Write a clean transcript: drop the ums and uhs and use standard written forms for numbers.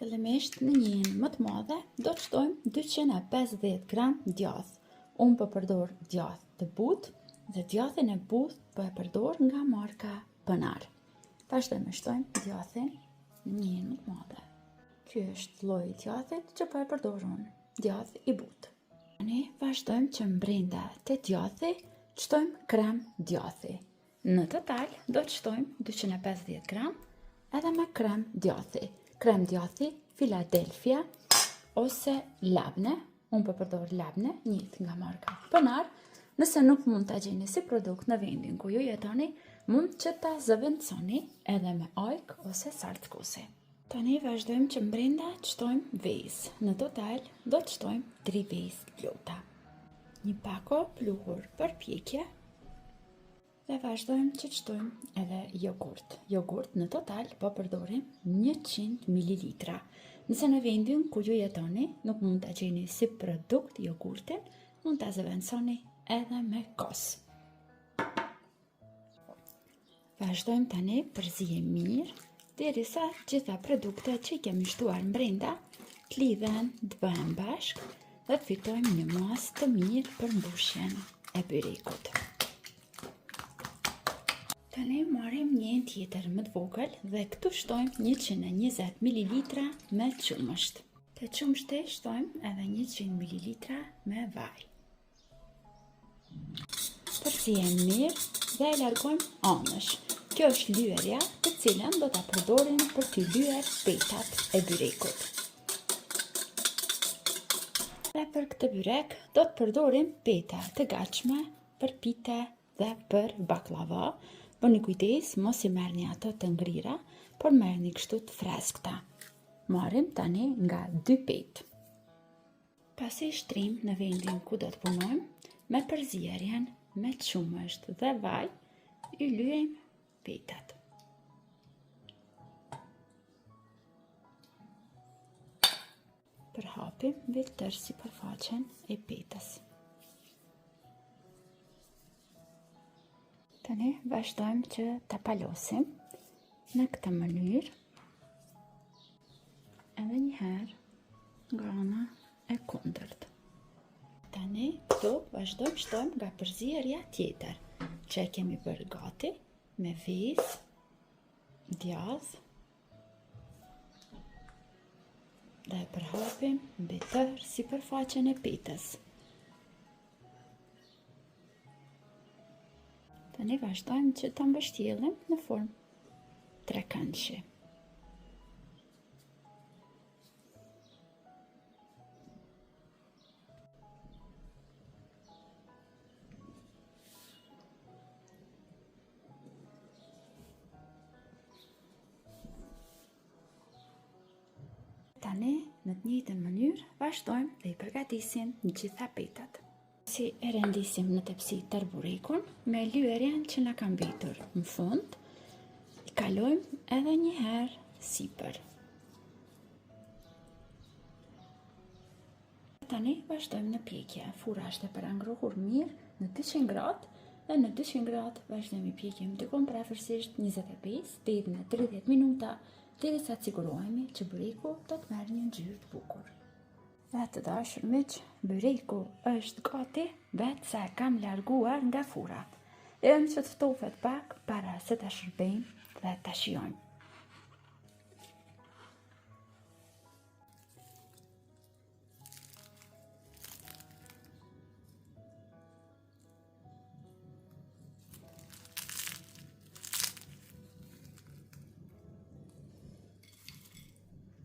Fillimisht në njën më të madhe do të shtojmë 250 gram djath. Unë po përdor djath të butë dhe djathin e butë po e përdor nga marka Pënar. Vazhdojmë të shtojmë djathin në njën më të madhe. Ky është lloji i djathit që po e përdor unë, djath i butë. Tani vazhdojmë që brenda te djathi të shtojmë krem djathi. Në total do të shtojmë 250 gram edhe me krem djathi. Krem djathi Philadelphia ose Labne, unë po përdor Labne, njëjtë nga marka Pënar. Nëse nuk mund ta gjeni si produkt në vendin ku ju jetoni, mund që ta zëvendësoni edhe me ajk ose salckusi. Tani vazhdojmë që brenda të shtojmë vezë. Në total do të shtojmë 3 vezë plota. Një pako pluhur për pjekje. Dhe vazhdojmë që të shtojmë edhe jogurt. Jogurt në total po përdorim 100 ml. Nëse në vendin ku ju jetoni nuk mund ta gjeni si produkt jogurtin, mund ta zëvendësoni edhe me kos. Vazhdojmë tani përzijmë mirë derisa gjitha produktet që i kemi shtuar brenda të lidhen, të bëhen bashkë dhe të fitojmë një masë të mirë për mbushjen e byrekut. Tani marrim një tjetër më të vogël dhe këtu shtojmë 120 ml me qumësht. Te qumështi shtojmë edhe 100 ml me vaj. Përziejmë mirë dhe e largojmë anësh. Kjo është lyerja të cilën do ta përdorim për të lyer petat e byrekut. Dhe për këtë byrek do të përdorim peta të gatshme për pite dhe për baklava. Bëni kujdes mos i merrni ato të ngrira, por merrni kështu të freskëta. Marrim tani nga 2 petë. Pasi shtrim në vendin ku do të punojmë, me përzierjen me qumësht dhe vaj, i lyejmë petat. Përhapim vetë tërë sipërfaqen e petës. Tani vazhdojmë që ta palosim në këtë mënyrë. Edhe një herë nga ana e kundërt. Tani këtu vazhdojmë shtojmë nga përzierja tjetër, që e kemi bërë gati me vezë, djath dhe e përhapim mbi tërë sipërfaqen e petës. Tani vazhdojmë që ta mbështjellim në formë trekëndshi. Tani në të njëjtën mënyrë vazhdojmë dhe i përgatisim në gjitha petat. Si e rendisim në tepsi tërë burekun, me lyerjen që na ka mbetur në fund, i kalojmë edhe një herë sipër. Tani vazhdojmë në pjekje. Fura është e parangruhur mirë në 200 gradë dhe në 200 gradë vazhdojmë i pjekim diku afërsisht 25 deri në 30 minuta, derisa të sigurohemi që bureku do të merrë një ngjyrë të bukur. Dhe të dashur miq, byreku është gati vetë sa e kam larguar nga fura. Lejmë që të ftofet pak para se ta shërbejmë dhe ta shijojmë.